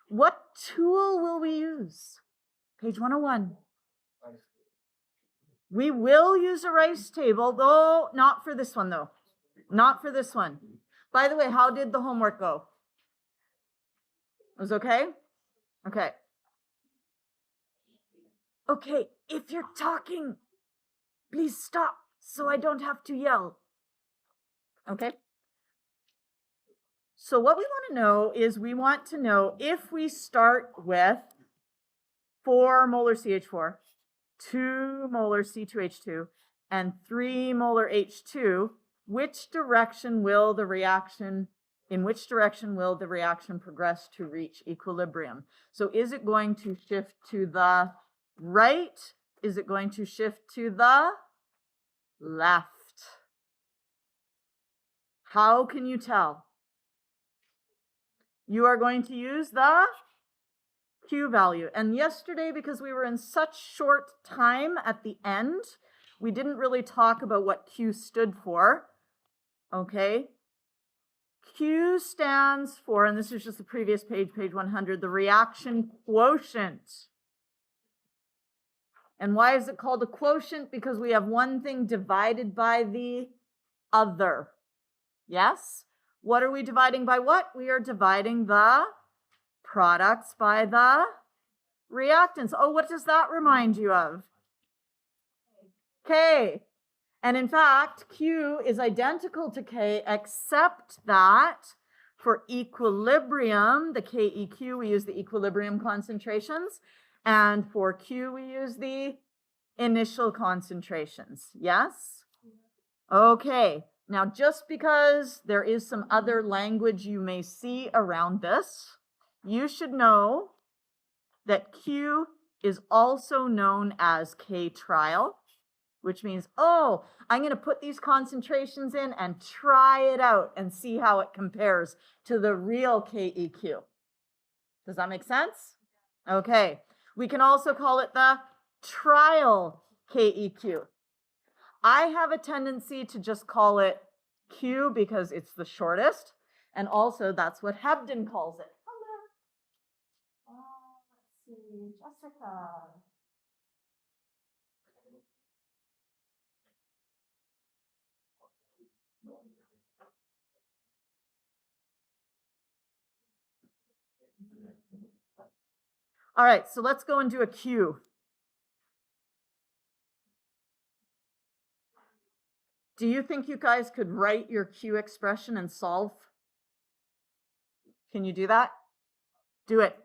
What tool will we use? Page 101. We will use a rice table, though not for this one, though. Not for this one. By the way, how did the homework go? It was okay? Okay. Okay, if you're talking, please stop so I don't have to yell. Okay? So what we want to know is we want to know if we start with 4 molar CH4, 2 molar C2H2, and 3 molar H2, in which direction will the reaction progress to reach equilibrium? So is it going to shift to the right? Is it going to shift to the left? How can you tell? You are going to use the Q value. And yesterday, because we were in such short time at the end, we didn't really talk about what Q stood for. Okay. Q stands for, and this is just the previous page, page 100, the reaction quotient. And why is it called a quotient? Because we have one thing divided by the other. Yes? What are we dividing by what? We are dividing the products by the reactants. Oh, what does that remind you of? K. And in fact, Q is identical to K, except that for equilibrium, the KEQ, we use the equilibrium concentrations. And for Q, we use the initial concentrations. Yes? Okay. Now, just because there is some other language you may see around this, you should know that Q is also known as K trial, which means, oh, I'm going to put these concentrations in and try it out and see how it compares to the real KEQ. Does that make sense? Okay. We can also call it the trial KEQ. I have a tendency to just call it Q because it's the shortest, and also that's what Hebden calls it. Hello. Let's see, Jessica. All right, so let's go and do a Q. Do you think you guys could write your Q expression and solve? Can you do that? Do it.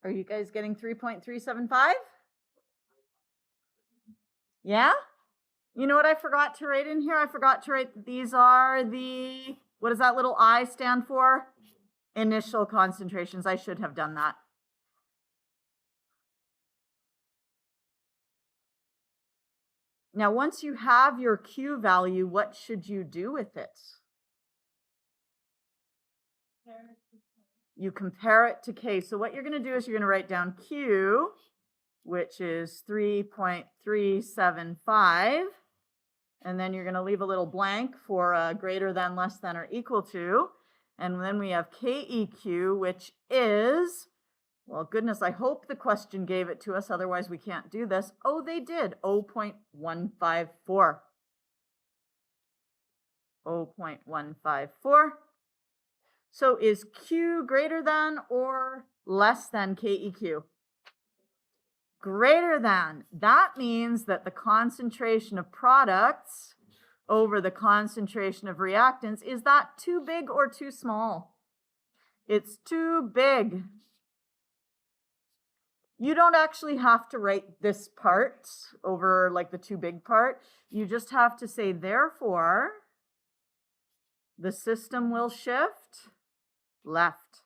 Are you guys getting 3.375? Yeah? You know what I forgot to write in here? I forgot to write that these are the, what does that little I stand for? Initial concentrations. I should have done that. Now, once you have your Q value, what should you do with it? You compare it to K. So what you're going to do is you're going to write down Q, which is 3.375. And then you're going to leave a little blank for greater than, less than, or equal to. And then we have KEQ, which is, well, goodness, I hope the question gave it to us. Otherwise, we can't do this. Oh, they did. 0.154. 0.154. So is Q greater than or less than KEQ? Greater than. That means that the concentration of products over the concentration of reactants, is that too big or too small? It's too big. You don't actually have to write this part over like the too big part. You just have to say, therefore, the system will shift left.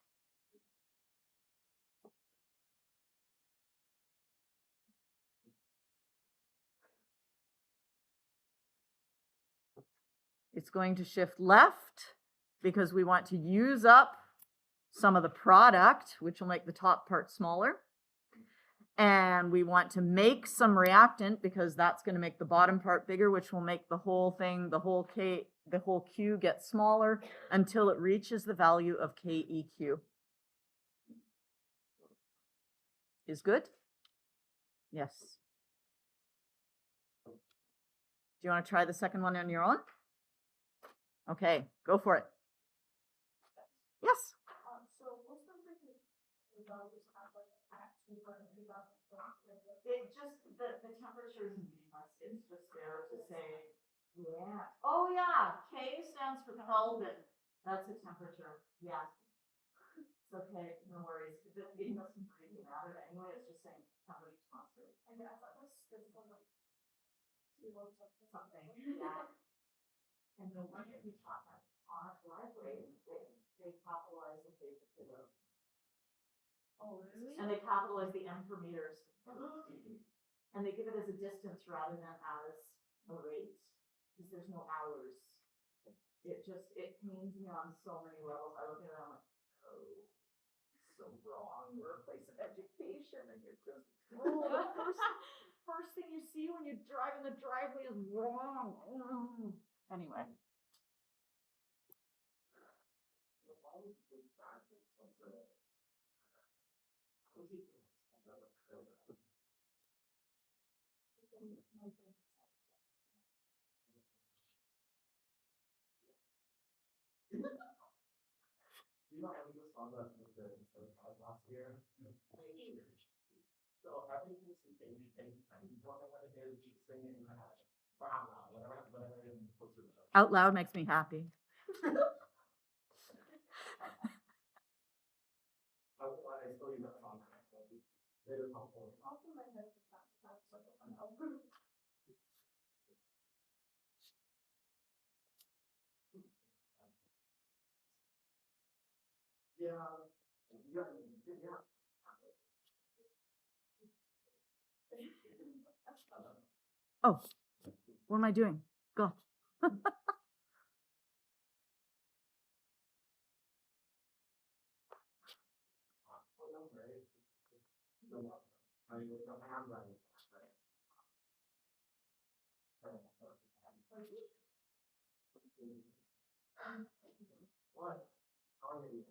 It's going to shift left because we want to use up some of the product, which will make the top part smaller. And we want to make some reactant because that's going to make the bottom part bigger, which will make the whole thing, the whole Q get smaller until it reaches the value of KEQ. Is good? Yes. Do you want to try the second one on your own? Okay, go for it. Yes. So what's the values have like actually going to be about It just the temperature is meaningless. It's just there to say, yeah. Oh yeah, K stands for Kelvin. That's a temperature. Yeah. It's okay, no worries. It doesn't really matter anyway. It's just saying somebody's constant. I mean, I thought this was like Something. Yeah. And the one that we taught at our library, they capitalize the paper for them. Oh, really? And they capitalize the M for meters. And they give it as a distance rather than as a rate, because there's no hours. It pains me on so many levels. I look at it and I'm like, oh, so wrong. We're a place of education and you're just, oh, the first thing you see when you drive in the driveway is wrong. Anyway. You know, we just saw that with the last year. So I think this is what I want to do is just sing it in my head. Or out loud, whatever it is. Out loud makes me happy. I still use that song. It is helpful. Also, my head is that's like an album. Yeah. Oh, what am I doing? Go. What? How are you?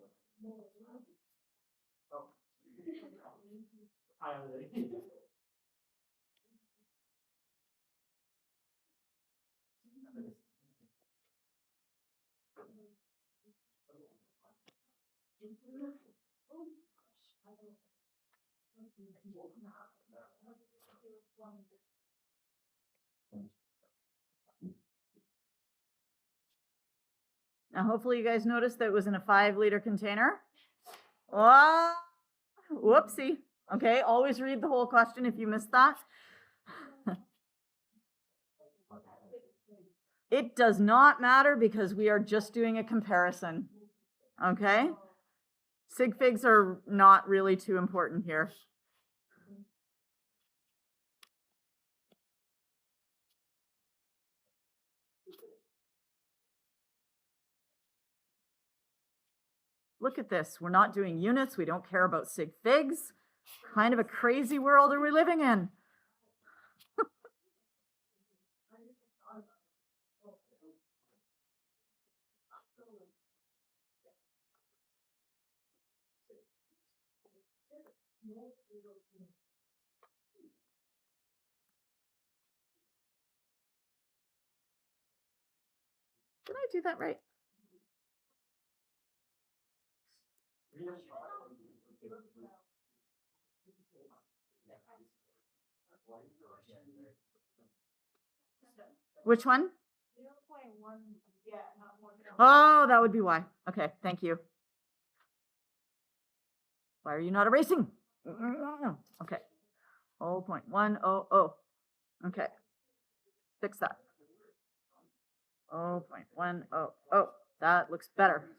Oh. I am ready. Now, hopefully you guys noticed that it was in a 5-liter container. Oh, whoopsie. Okay, always read the whole question if you missed that. It does not matter because we are just doing a comparison. Okay? Sig figs are not really too important here. Look at this. We're not doing units. We don't care about sig figs. Kind of a crazy world are we living in? Did I do that right? Which one? 0.1, yeah, not more than. Oh, that would be why. Okay, thank you. Why are you not erasing? Okay. 0.100. Okay. Fix that. 0.100. Oh, that looks better.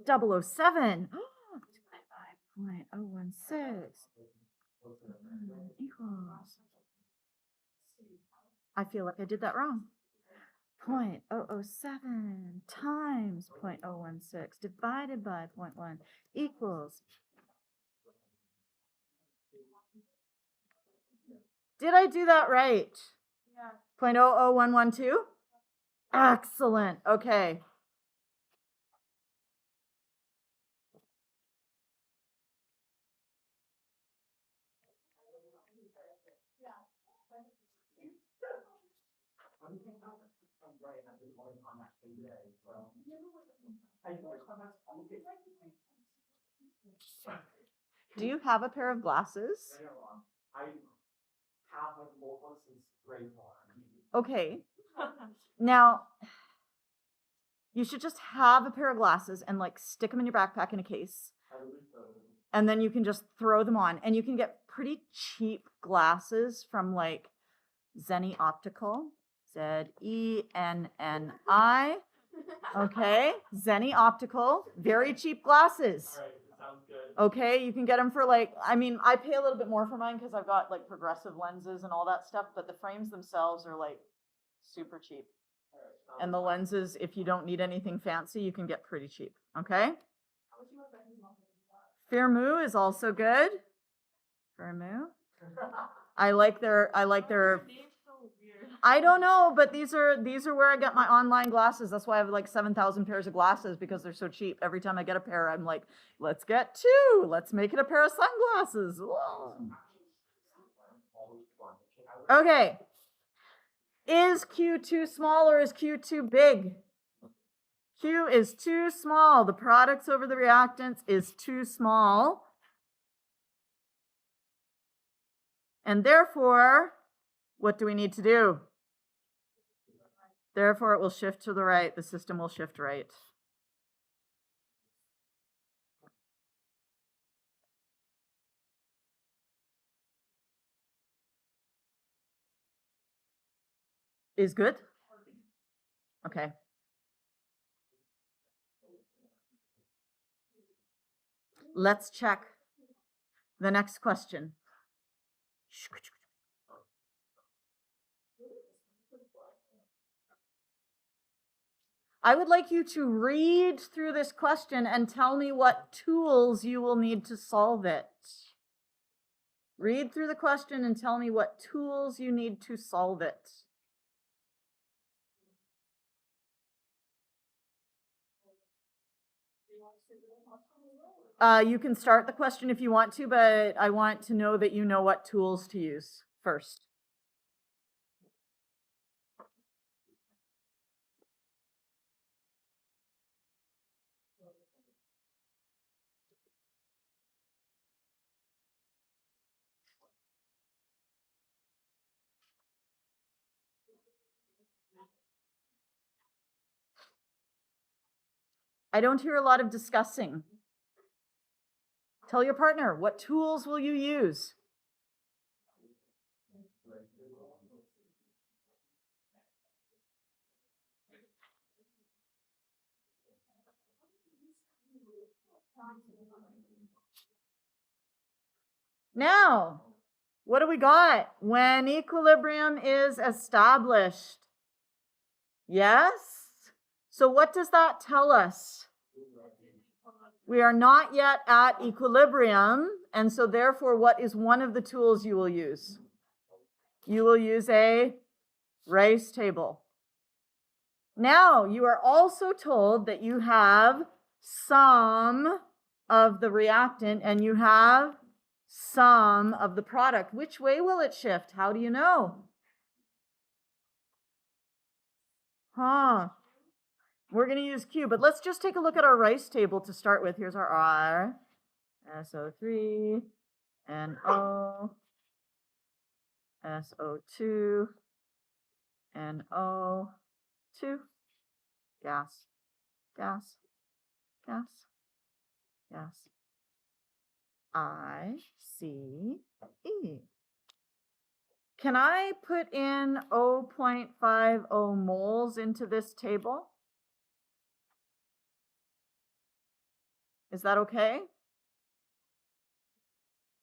007. Divided by 0.016 equals. I feel like I did that wrong. 0.007 times 0.016 divided by 0.1 equals. Did I do that right? Yeah. 0.00112? Excellent. Okay. Do you have a pair of glasses? I have like more since grade 1. Okay. Now, you should just have a pair of glasses and like stick them in your backpack in a case. And then you can just throw them on. And you can get pretty cheap glasses from like Zenni Optical. Zenni. Okay. Zenni Optical. Very cheap glasses. All right, sounds good. Okay, you can get them for like, I mean, I pay a little bit more for mine because I've got like progressive lenses and all that stuff, but the frames themselves are like super cheap. All right, And the lenses, if you don't need anything fancy, you can get pretty cheap. Okay? Firmoo is also good. Firmoo. I like their I don't know, but these are where I get my online glasses. That's why I have like 7,000 pairs of glasses because they're so cheap. Every time I get a pair, I'm like, let's get 2. Let's make it a pair of sunglasses. Whoa. Okay. Is Q too small or is Q too big? Q is too small. The products over the reactants is too small. And therefore, what do we need to do? Therefore, it will shift to the right. The system will shift right. Is good? Okay. Let's check the next question. I would like you to read through this question and tell me what tools you will need to solve it. Read through the question and tell me what tools you need to solve it. You can start the question if you want to, but I want to know that you know what tools to use first. I don't hear a lot of discussing. Tell your partner, what tools will you use? Now, what do we got? When equilibrium is established. Yes? So what does that tell us? We are not yet at equilibrium, and so therefore, what is one of the tools you will use? You will use a race table. Now, you are also told that you have some of the reactant and you have some of the product. Which way will it shift? How do you know? We're going to use Q, but let's just take a look at our rice table to start with. Here's our R, SO3, NO, SO2, NO2, gas, gas, gas, gas, ICE. Can I put in 0.50 moles into this table? Is that okay?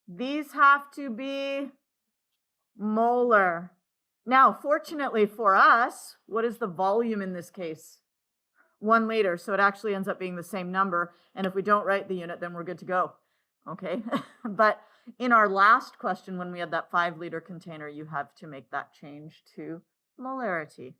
These have to be molar. Now, fortunately for us, what is the volume in this case? 1 liter, so it actually ends up being the same number. And if we don't write the unit, then we're good to go. Okay, but in our last question, when we had that 5-liter container, you have to make that change to molarity.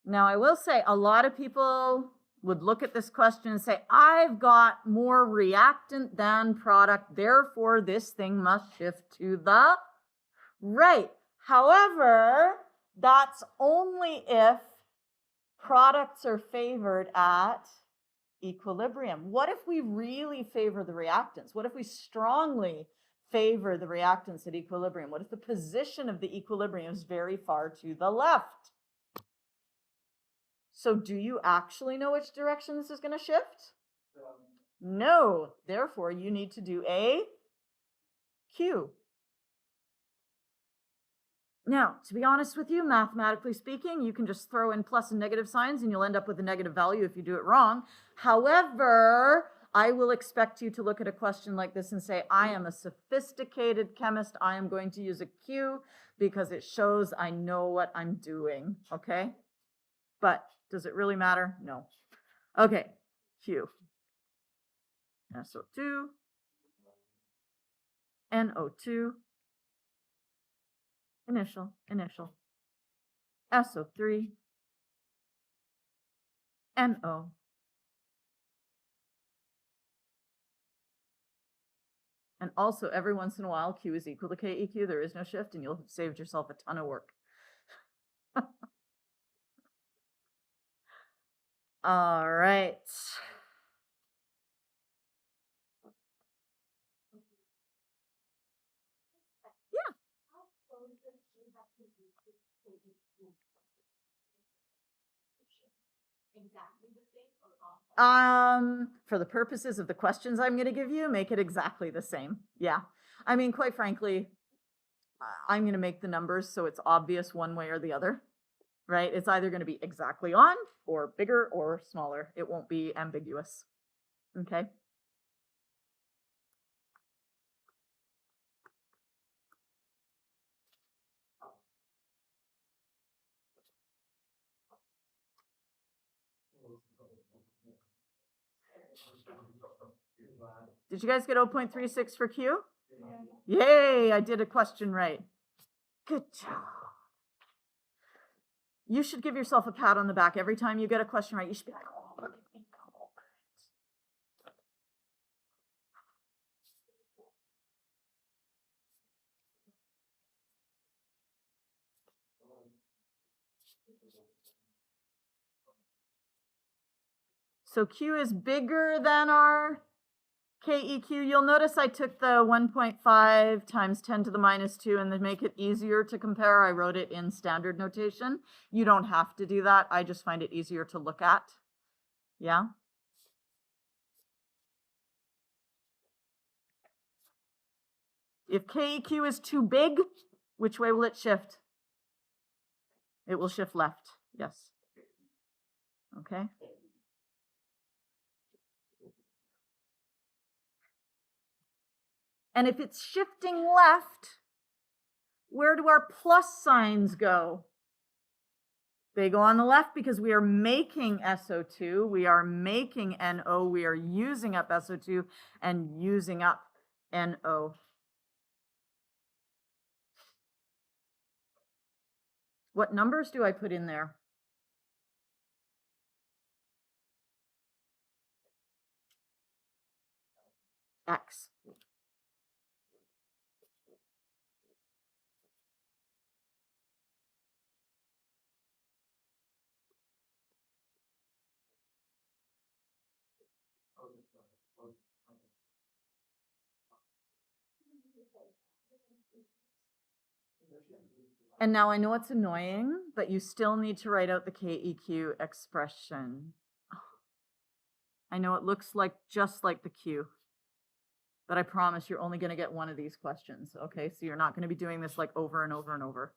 Now, I will say a lot of people would look at this question and say, I've got more reactant than product, therefore this thing must shift to the right. However, that's only if products are favored at equilibrium. What if we really favor the reactants? What if we strongly favor the reactants at equilibrium? What if the position of the equilibrium is very far to the left? So do you actually know which direction this is going to shift? No. Therefore, you need to do a Q. Now, to be honest with you, mathematically speaking, you can just throw in plus and negative signs and you'll end up with a negative value if you do it wrong. However, I will expect you to look at a question like this and say, I am a sophisticated chemist. I am going to use a Q because it shows I know what I'm doing, okay? But does it really matter? No. Okay, Q. SO2, NO2, initial, SO3, NO. And also, every once in a while, Q is equal to KEQ. There is no shift, and you'll have saved yourself a ton of work. All right. Yeah. For the purposes of the questions I'm going to give you, make it exactly the same. Yeah. I mean, quite frankly, I'm going to make the numbers so it's obvious one way or the other, right? It's either going to be exactly on or bigger or smaller. It won't be ambiguous. Okay. Did you guys get 0.36 for Q? Yeah. Yay, I did a question right. Good job. You should give yourself a pat on the back every time you get a question right. You should be like, oh, look at me go. So Q is bigger than our KEQ. You'll notice I took the 1.5 times 10 to the minus 2, and to make it easier to compare, I wrote it in standard notation. You don't have to do that. I just find it easier to look at. Yeah? If KEQ is too big, which way will it shift? It will shift left, yes. Okay. And if it's shifting left, where do our plus signs go? They go on the left because we are making SO2, we are making NO, we are using up SO2 and using up NO. What numbers do I put in there? X. And now I know it's annoying, but you still need to write out the KEQ expression. I know it looks like just like the Q, but I promise you're only going to get one of these questions, okay? So you're not going to be doing this like over and over and over.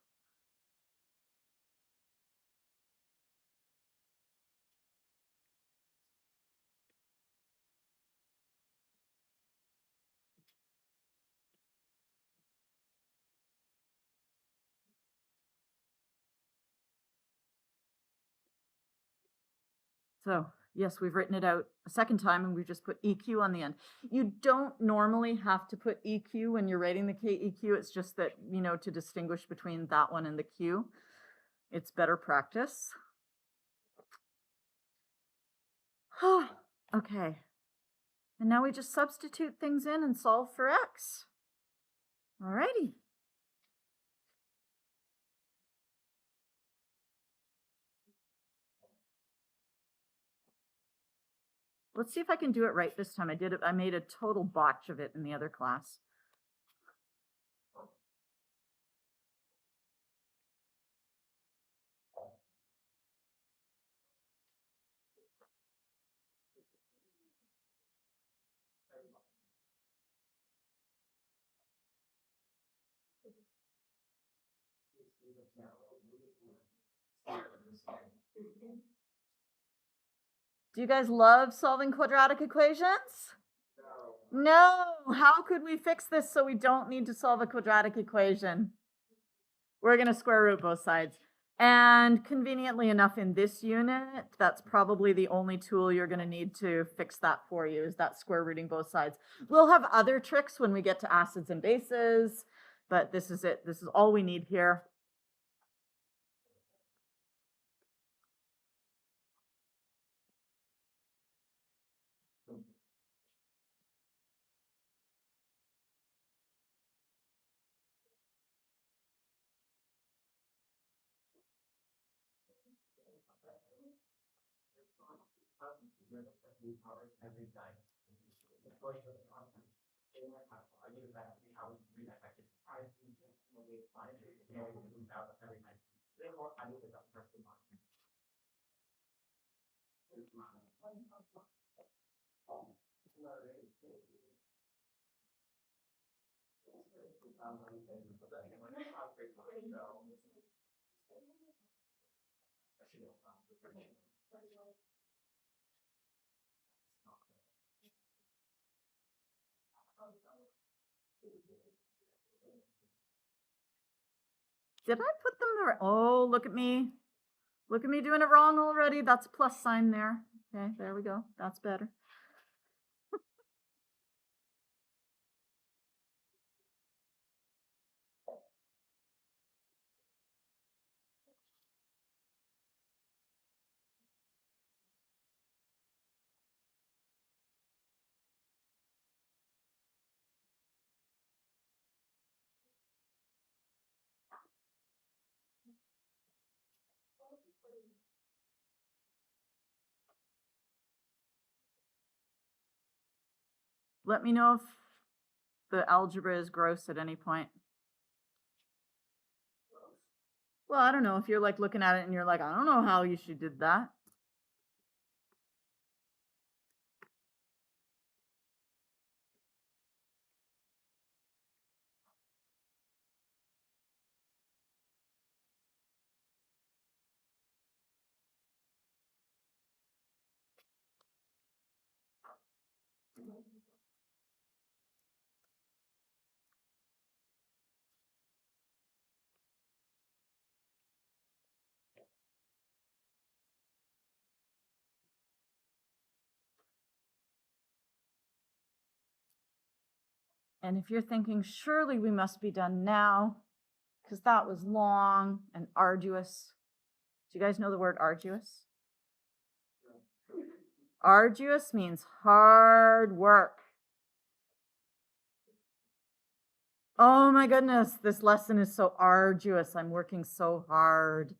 So yes, we've written it out a second time and we've just put EQ on the end. You don't normally have to put EQ when you're writing the KEQ. It's just that, you know, to distinguish between that one and the Q, it's better practice. Okay. And now we just substitute things in and solve for X. Alrighty. Let's see if I can do it right this time. I made a total botch of it in the other class. Do you guys love solving quadratic equations? No. How could we fix this so we don't need to solve a quadratic equation? We're going to square root both sides. And conveniently enough in this unit, that's probably the only tool you're going to need to fix that for you, is that square rooting both sides. We'll have other tricks when we get to acids and bases, but this is it. This is all we need here. Did I put them there? Oh, look at me. Look at me doing it wrong already. That's a plus sign there. Okay, there we go. That's better. Let me know if the algebra is gross at any point. Well, I don't know if you're like looking at it and you're like, I don't know how you did that. And if you're thinking, surely we must be done now, because that was long and arduous. Do you guys know the word arduous? Arduous means hard work. Oh my goodness, this lesson is so arduous. I'm working so hard.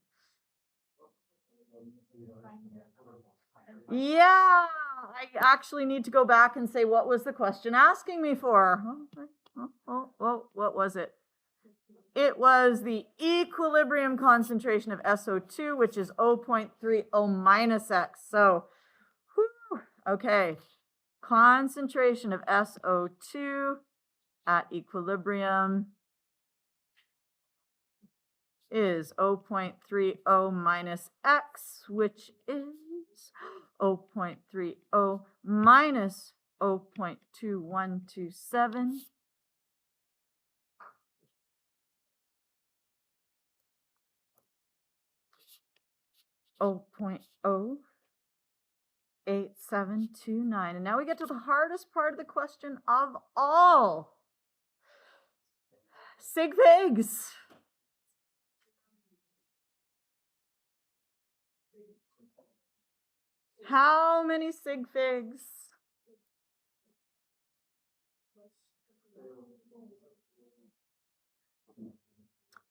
Yeah, I actually need to go back and say, what was the question asking me for? What was it? It was the equilibrium concentration of SO2, which is 0.30 minus X. So, whew, okay, concentration of SO2 at equilibrium is 0.30 minus X, which is 0.30 minus 0.2127. 0.08729. And now we get to the hardest part of the question of all. Sig figs. How many sig figs?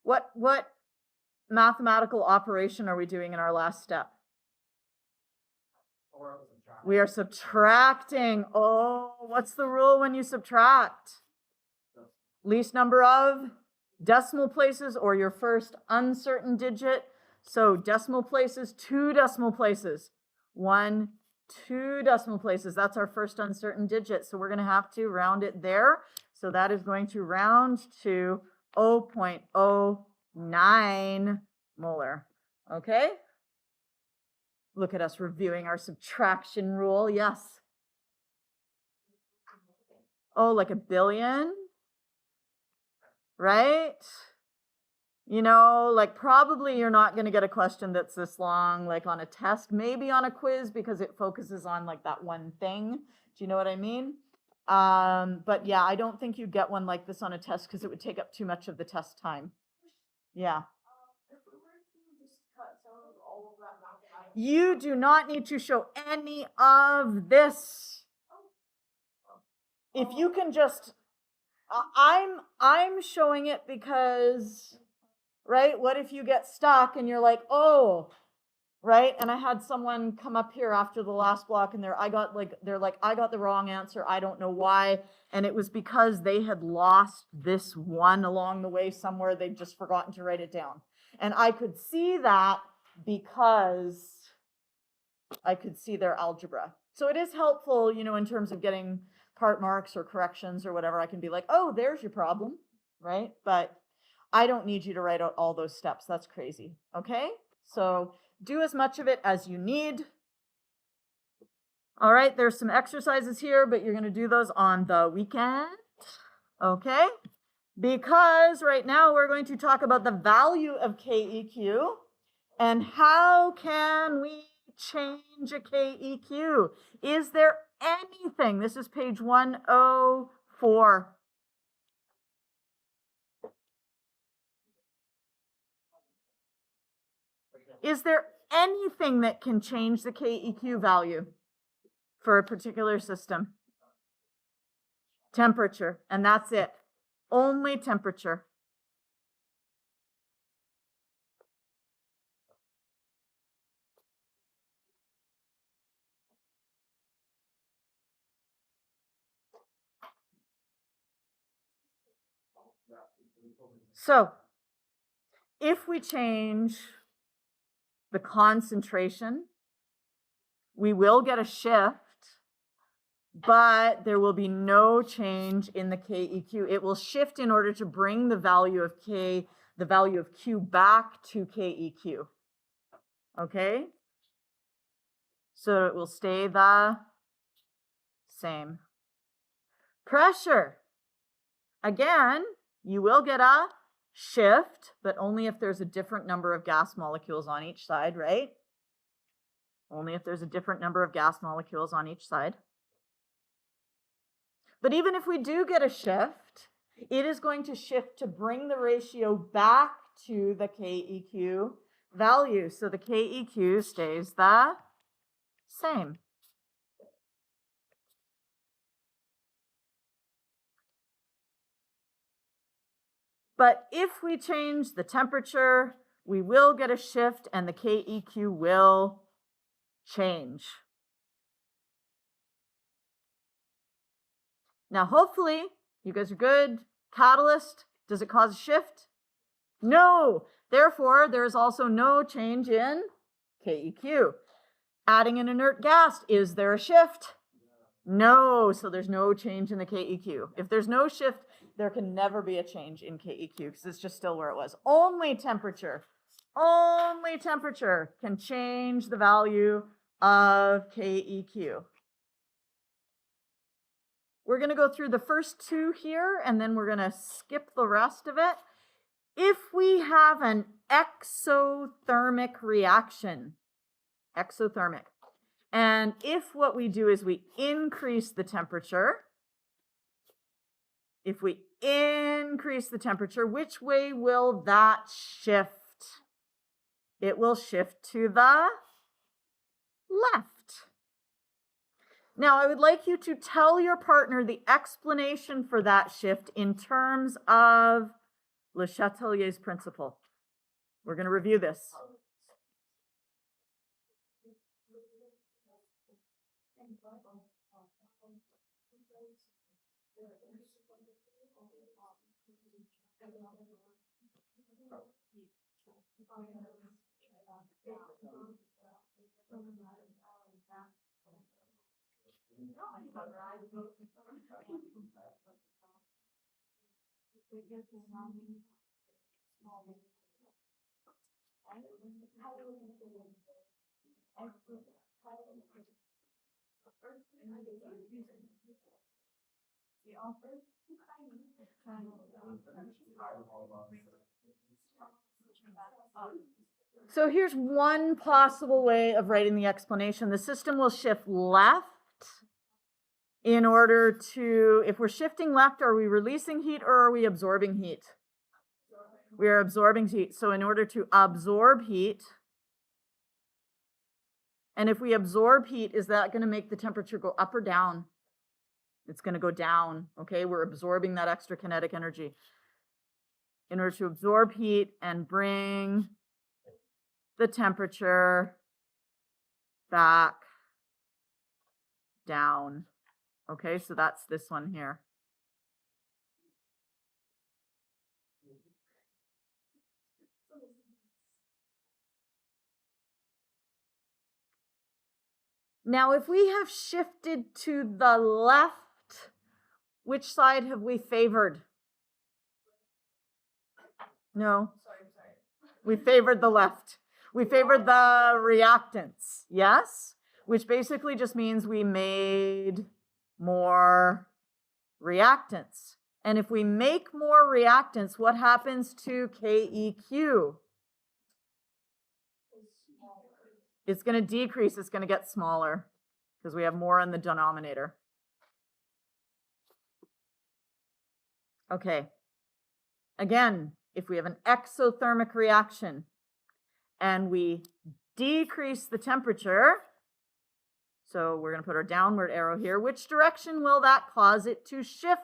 What mathematical operation are we doing in our last step? We are subtracting. Oh, what's the rule when you subtract? Least number of decimal places or your first uncertain digit. So decimal places, 2 decimal places. 1, 2 decimal places. That's our first uncertain digit. So we're going to have to round it there. So that is going to round to 0.09 molar. Okay? Look at us reviewing our subtraction rule. Yes. Oh, like a billion? Right? You know, like probably you're not going to get a question that's this long, like on a test, maybe on a quiz because it focuses on like that one thing. Do you know what I mean? But yeah, I don't think you'd get one like this on a test because it would take up too much of the test time. Yeah. If we were to just cut some of all of that math out. You do not need to show any of this. If you can just, I'm showing it because, right? What if you get stuck and you're like, oh, right? And I had someone come up here after the last block and I got the wrong answer. I don't know why. And it was because they had lost this one along the way somewhere. They'd just forgotten to write it down. And I could see that because I could see their algebra. So it is helpful, you know, in terms of getting part marks or corrections or whatever. I can be like, oh, there's your problem, right? But I don't need you to write out all those steps. That's crazy, okay? So do as much of it as you need. All right, there's some exercises here, but you're going to do those on the weekend, okay? Because right now we're going to talk about the value of KEQ and how can we change a KEQ. Is there anything, this is page 104. Is there anything that can change the KEQ value for a particular system? Temperature, and that's it. Only temperature. So, if we change the concentration, we will get a shift, but there will be no change in the KEQ. It will shift in order to bring the value of K, the value of Q back to KEQ. Okay? So it will stay the same. Pressure. Again, you will get a shift, but only if there's a different number of gas molecules on each side, right? Only if there's a different number of gas molecules on each side. But even if we do get a shift, it is going to shift to bring the ratio back to the KEQ value. So the KEQ stays the same. But if we change the temperature, we will get a shift and the KEQ will change. Now, hopefully, you guys are good. Catalyst, does it cause a shift? No. Therefore, there is also no change in KEQ. Adding an inert gas, is there a shift? No. So there's no change in the KEQ. If there's no shift, there can never be a change in KEQ because it's just still where it was. Only temperature can change the value of KEQ. We're going to go through the first two here, and then we're going to skip the rest of it. If we have an exothermic reaction, and if what we do is we increase the temperature, which way will that shift? It will shift to the left. Now, I would like you to tell your partner the explanation for that shift in terms of Le Chatelier's principle. We're going to review this. So here's one possible way of writing the explanation. The system will shift left in order to, if we're shifting left, are we releasing heat or are we absorbing heat? We are absorbing heat. So in order to absorb heat, and if we absorb heat, is that going to make the temperature go up or down? It's going to go down, okay? We're absorbing that extra kinetic energy. In order to absorb heat and bring the temperature back down. Okay, so that's this one here. Now, if we have shifted to the left, which side have we favored? No. Sorry. We favored the left. We favored the reactants, yes? Which basically just means we made more reactants. And if we make more reactants, what happens to KEQ? It's going to decrease. It's going to get smaller because we have more in the denominator. Okay. Again, if we have an exothermic reaction and we decrease the temperature, so we're going to put our downward arrow here, which direction will that cause it to shift?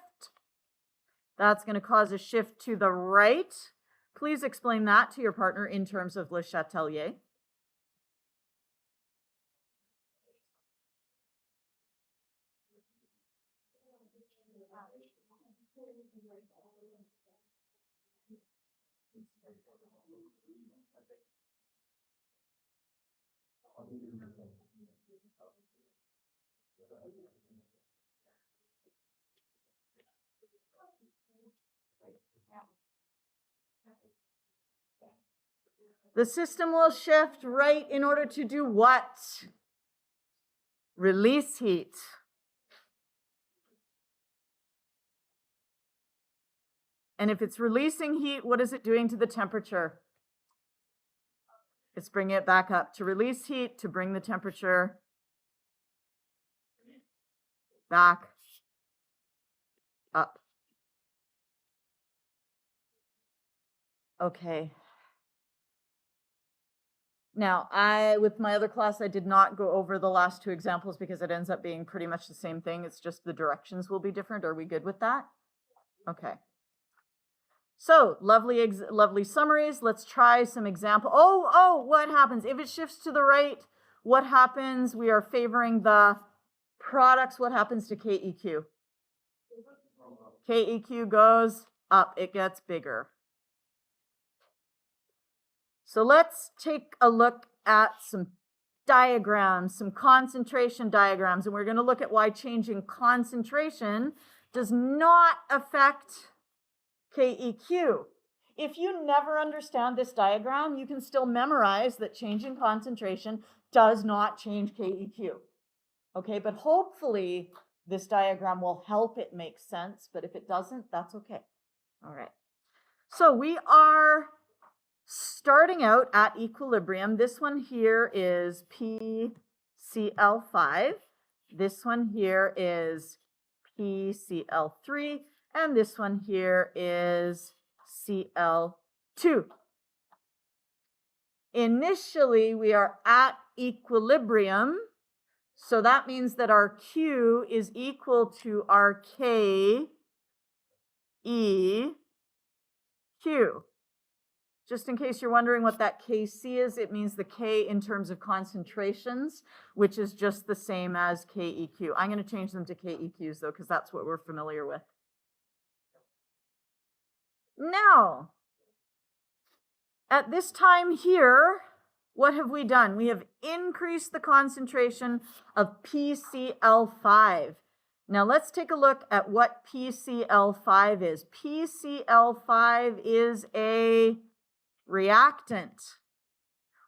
That's going to cause a shift to the right. Please explain that to your partner in terms of Le Chatelier. The system will shift right in order to do what? Release heat. And if it's releasing heat, what is it doing to the temperature? It's bringing it back up. To release heat, to bring the temperature back up. Okay. Now, with my other class, I did not go over the last two examples because it ends up being pretty much the same thing. It's just the directions will be different. Are we good with that? Okay. So, lovely summaries. Let's try some example. Oh, what happens? If it shifts to the right, what happens? We are favoring the products. What happens to KEQ? KEQ goes up. It gets bigger. So let's take a look at some diagrams, some concentration diagrams, and we're going to look at why changing concentration does not affect KEQ. If you never understand this diagram, you can still memorize that changing concentration does not change KEQ. Okay, but hopefully this diagram will help it make sense, but if it doesn't, that's okay. All right. So we are starting out at equilibrium. This one here is PCl5. This one here is PCl3. And this one here is Cl2. Initially, we are at equilibrium. So that means that our Q is equal to our KEQ. Just in case you're wondering what that Kc is, it means the K in terms of concentrations, which is just the same as KEQ. I'm going to change them to KEQs though, because that's what we're familiar with. Now, at this time here, what have we done? We have increased the concentration of PCl5. Now let's take a look at what PCl5 is. PCl5 is a reactant.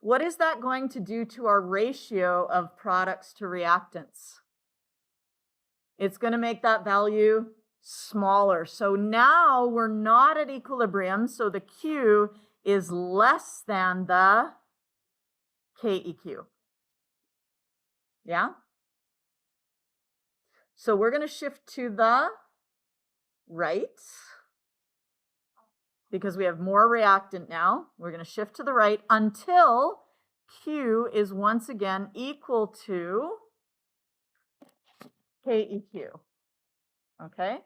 What is that going to do to our ratio of products to reactants? It's going to make that value smaller. So now we're not at equilibrium, so the Q is less than the KEQ. Yeah? So we're going to shift to the right because we have more reactant now. We're going to shift to the right until Q is once again equal to KEQ. Okay?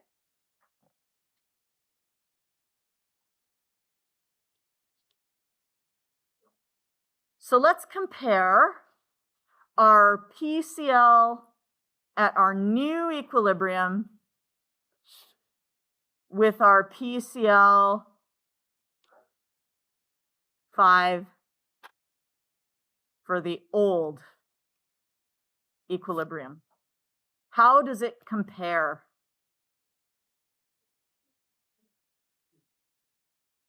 So let's compare our PCl at our new equilibrium with our PCl5 for the old equilibrium. How does it compare?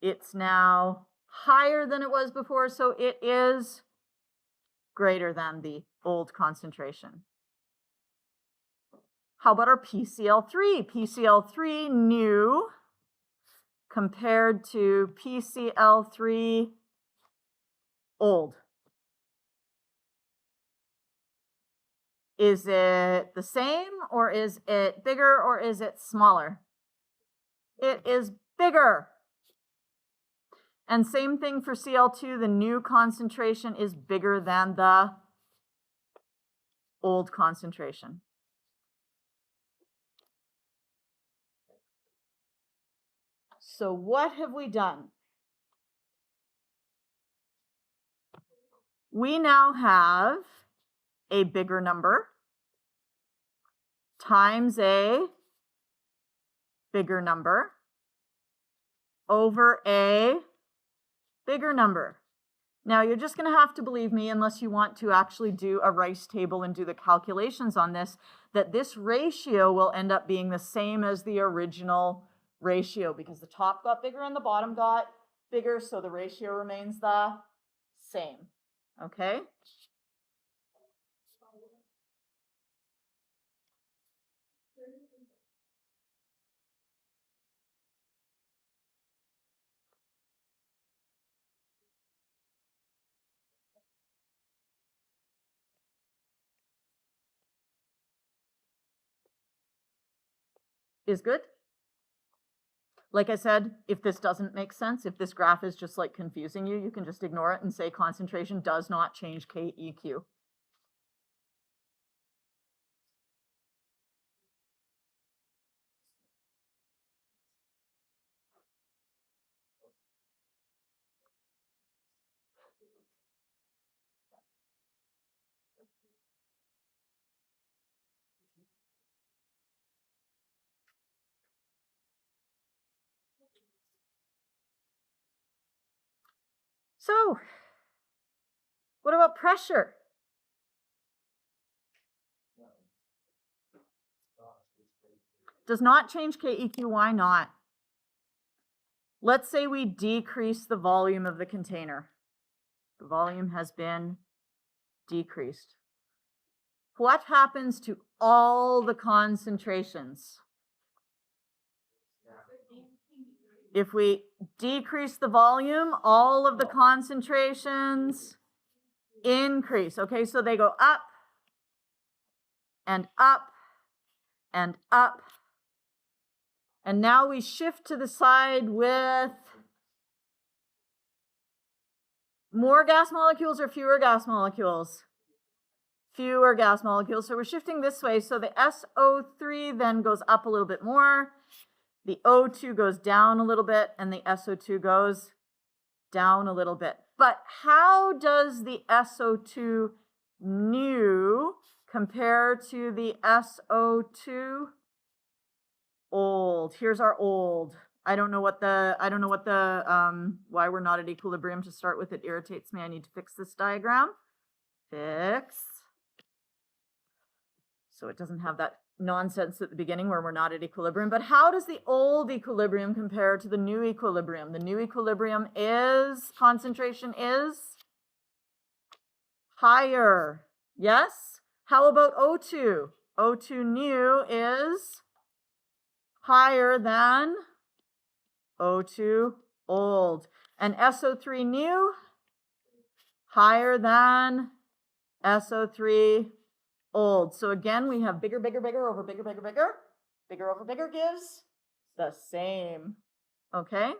It's now higher than it was before, so it is greater than the old concentration. How about our PCl3? PCl3 new compared to PCl3 old. Is it the same, or is it bigger, or is it smaller? It is bigger. And same thing for Cl2, the new concentration is bigger than the old concentration. So what have we done? We now have a bigger number times a bigger number over a bigger number. Now you're just going to have to believe me, unless you want to actually do a Rice table and do the calculations on this, that this ratio will end up being the same as the original ratio because the top got bigger and the bottom got bigger, so the ratio remains the same. Okay? is good. Like I said, if this doesn't make sense, if this graph is just like confusing you, you can just ignore it and say concentration does not change KEQ. So, what about pressure? Does not change KEQ, why not? Let's say we decrease the volume of the container. The volume has been decreased. What happens to all the concentrations? If we decrease the volume, all of the concentrations increase. Okay, so they go up and up and up. And now we shift to the side with more gas molecules or fewer gas molecules? Fewer gas molecules. So we're shifting this way. So the SO3 then goes up a little bit more. The O2 goes down a little bit, and the SO2 goes down a little bit. But how does the SO2 nu compare to the SO2 old? Here's our old. I don't know what the why we're not at equilibrium to start with. It irritates me. I need to fix this diagram. Fix. So it doesn't have that nonsense at the beginning where we're not at equilibrium. But how does the old equilibrium compare to the new equilibrium? The new equilibrium is, concentration is higher. Yes? How about O2? O2 nu is higher than O2 old. And SO3 nu higher than SO3 old. So again, we have bigger, bigger, bigger over bigger, bigger, bigger. Bigger over bigger gives the same. Okay?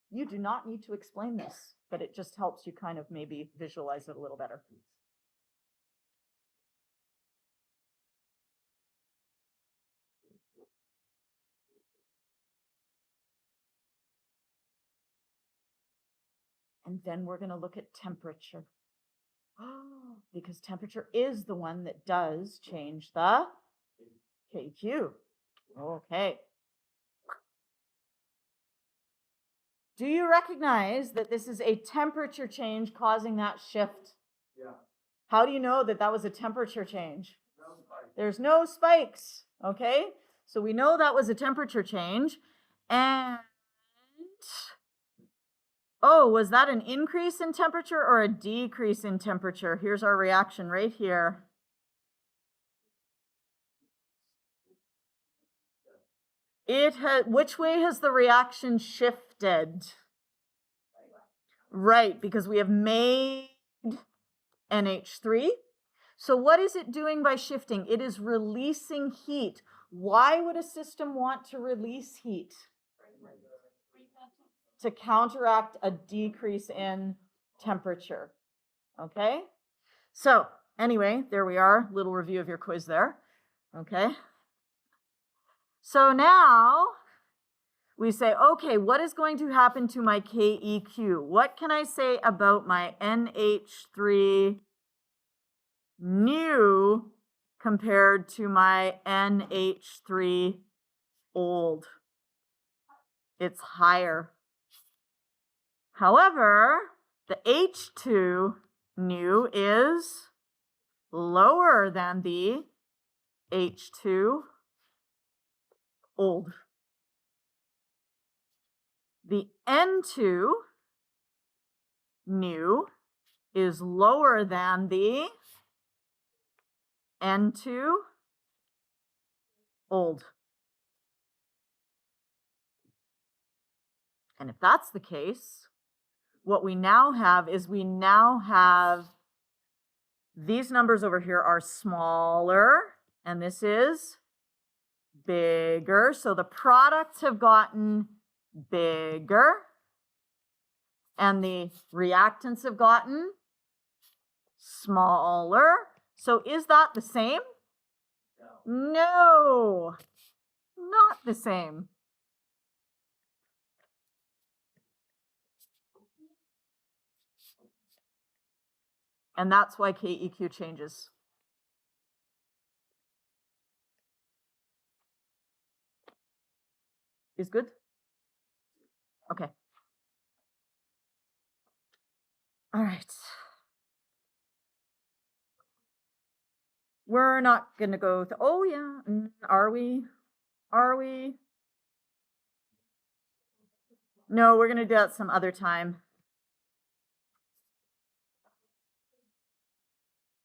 You do not need to explain this, but it just helps you kind of maybe visualize it a little better. And then we're going to look at temperature. Because temperature is the one that does change the KQ. Okay. Do you recognize that this is a temperature change causing that shift? Yeah. How do you know that that was a temperature change? No spike. There's no spikes, okay? So we know that was a temperature change. And, oh, was that an increase in temperature or a decrease in temperature? Here's our reaction right here. Which way has the reaction shifted? Right, because we have made NH3. So what is it doing by shifting? It is releasing heat. Why would a system want to release heat? To counteract a decrease in temperature. Okay? So anyway, there we are. Little review of your quiz there. Okay? So now we say, okay, what is going to happen to my KEQ? What can I say about my NH3 new compared to my NH3 old? It's higher. However, the H2 new is lower than the H2 old. The N2 new is lower than the N2 old. And if that's the case, what we now have is these numbers over here are smaller, and this is bigger. So the products have gotten bigger, and the reactants have gotten smaller. So is that the same? No, not the same. And that's why KEQ changes. Is good? Okay. All right. We're not going to go, oh yeah, are we? Are we? No, we're going to do that some other time.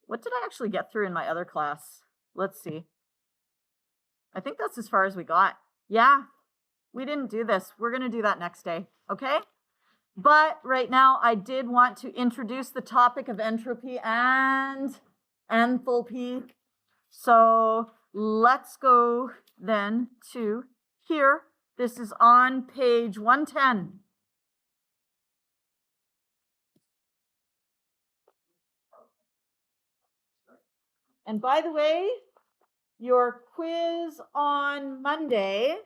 What did I actually get through in my other class? Let's see. I think that's as far as we got. Yeah, we didn't do this. We're going to do that next day, okay? But right now, I did want to introduce the topic of entropy and enthalpy. So let's go then to here. This is on page 110. And by the way, your quiz on Monday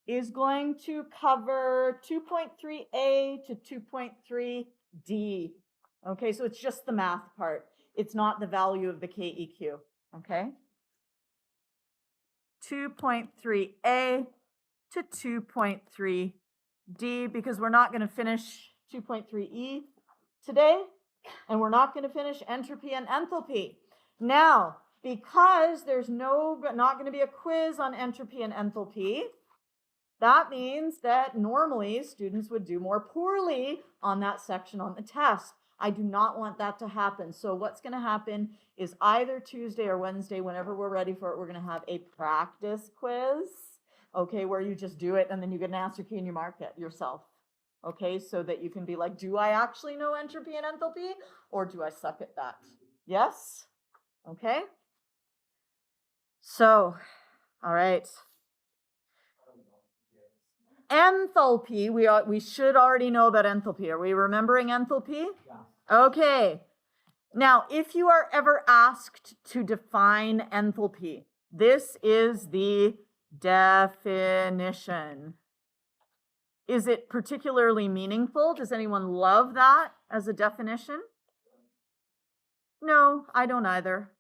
is going to cover 2.3a to 2.3d. Okay, so it's just the math part. It's not the value of the KEQ, okay? 2.3a to 2.3d, because we're not going to finish 2.3e today, and we're not going to finish entropy and enthalpy. Now, because there's not going to be a quiz on entropy and enthalpy, that means that normally students would do more poorly on that section on the test. I do not want that to happen. So what's going to happen is either Tuesday or Wednesday, whenever we're ready for it, we're going to have a practice quiz, okay, where you just do it and then you get an answer key and you mark it yourself, okay, so that you can be like, do I actually know entropy and enthalpy, or do I suck at that? Yes? Okay? So, all right. Enthalpy, we should already know about enthalpy. Are we remembering enthalpy? Yeah. Okay. Now, if you are ever asked to define enthalpy, this is the definition. Is it particularly meaningful? Does anyone love that as a definition? No, I don't either.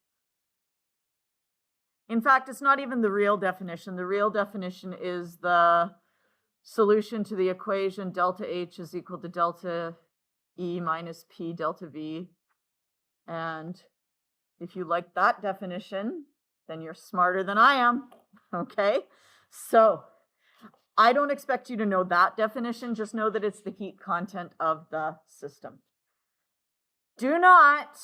In fact, it's not even the real definition. The real definition is the solution to the equation delta H is equal to delta E minus P delta V. And if you like that definition, then you're smarter than I am, okay? So I don't expect you to know that definition, just know that it's the heat content of the system. Do not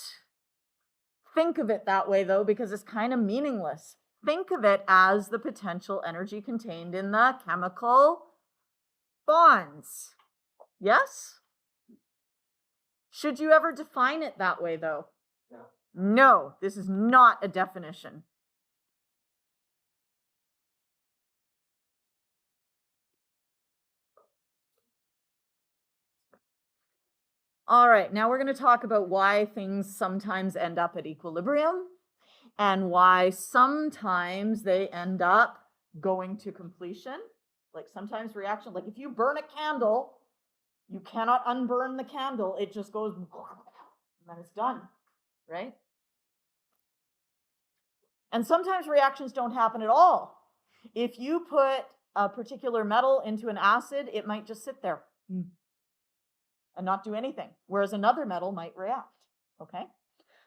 think of it that way though, because it's kind of meaningless. Think of it as the potential energy contained in the chemical bonds. Yes? Should you ever define it that way though? No. No, this is not a definition. All right, now we're going to talk about why things sometimes end up at equilibrium and why sometimes they end up going to completion. Like sometimes reaction, like if you burn a candle, you cannot unburn the candle. It just goes and then it's done, right? And sometimes reactions don't happen at all. If you put a particular metal into an acid, it might just sit there and not do anything, whereas another metal might react, okay?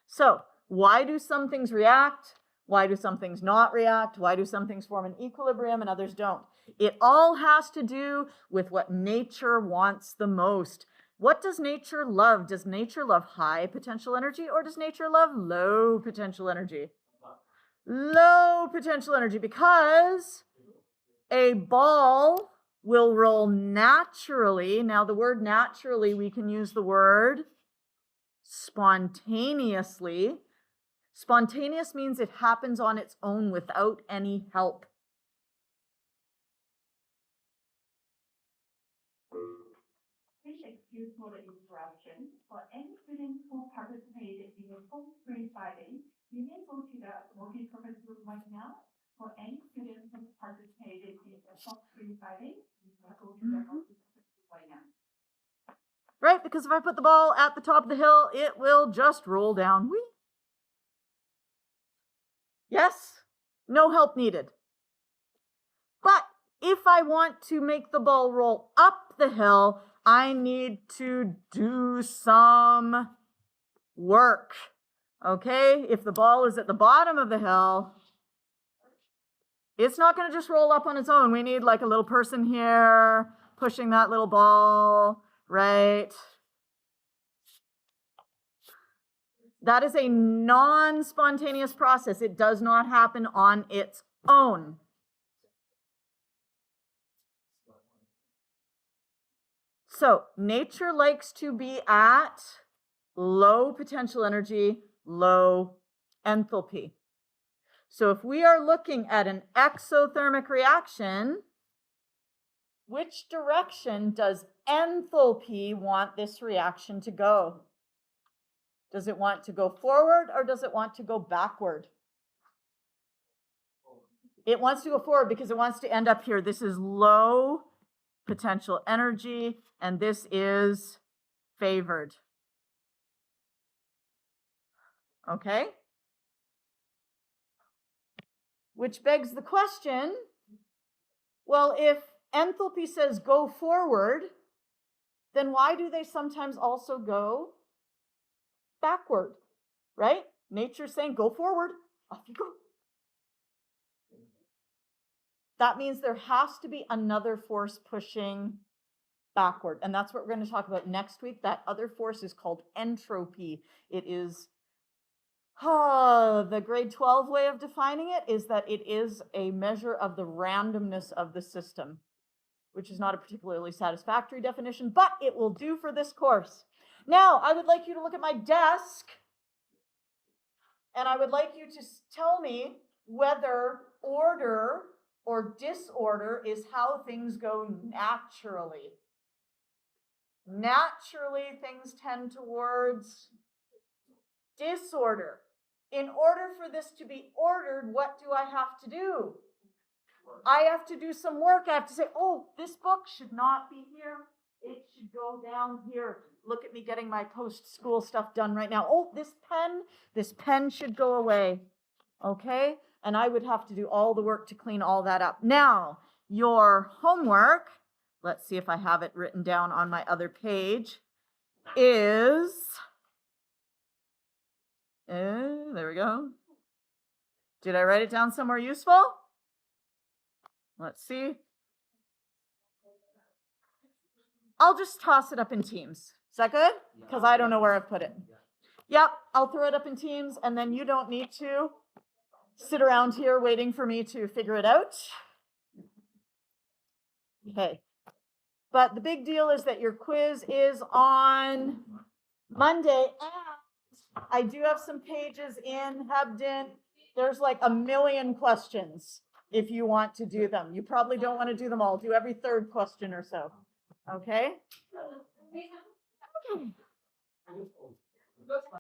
So why do some things react? Why do some things not react? Why do some things form an equilibrium and others don't? It all has to do with what nature wants the most. What does nature love? Does nature love high potential energy or does nature love low potential energy? Low potential energy, because a ball will roll naturally. Now, the word naturally, we can use the word spontaneously. Spontaneous means it happens on its own without any help. Please excuse for the interruption. For any students who participated in the home-free Friday, you may go to the multi-purpose room right now. For any students who participated in the home-free Friday, you may go to the multi-purpose room right now. Right? Because if I put the ball at the top of the hill, it will just roll down. Whee! Yes? No help needed. But if I want to make the ball roll up the hill, I need to do some work. Okay? If the ball is at the bottom of the hill, it's not going to just roll up on its own. We need like a little person here pushing that little ball, right? That is a non-spontaneous process. It does not happen on its own. So nature likes to be at low potential energy, low enthalpy. So if we are looking at an exothermic reaction, which direction does enthalpy want this reaction to go? Does it want to go forward or does it want to go backward? It wants to go forward because it wants to end up here. This is low potential energy, and this is favored. Okay? Which begs the question, well, if enthalpy says go forward, then why do they sometimes also go backward, right? Nature's saying go forward, off you go. That means there has to be another force pushing backward. And that's what we're going to talk about next week. That other force is called entropy. It is, the grade 12 way of defining it is that it is a measure of the randomness of the system, which is not a particularly satisfactory definition, but it will do for this course. Now, I would like you to look at my desk, and I would like you to tell me whether order or disorder is how things go naturally. Naturally, things tend towards disorder. In order for this to be ordered, what do I have to do? I have to do some work. I have to say, oh, this book should not be here. It should go down here. Look at me getting my post-school stuff done right now. Oh, this pen should go away. Okay? And I would have to do all the work to clean all that up. Now, your homework, let's see if I have it written down on my other page, is, there we go. Did I write it down somewhere useful? Let's see. I'll just toss it up in Teams. Is that good? Because I don't know where I've put it. Yep, I'll throw it up in Teams, and then you don't need to sit around here waiting for me to figure it out. Okay. But the big deal is that your quiz is on Monday, and I do have some pages in Hebden. There's like a million questions if you want to do them. You probably don't want to do them all. Do every third question or so. Okay?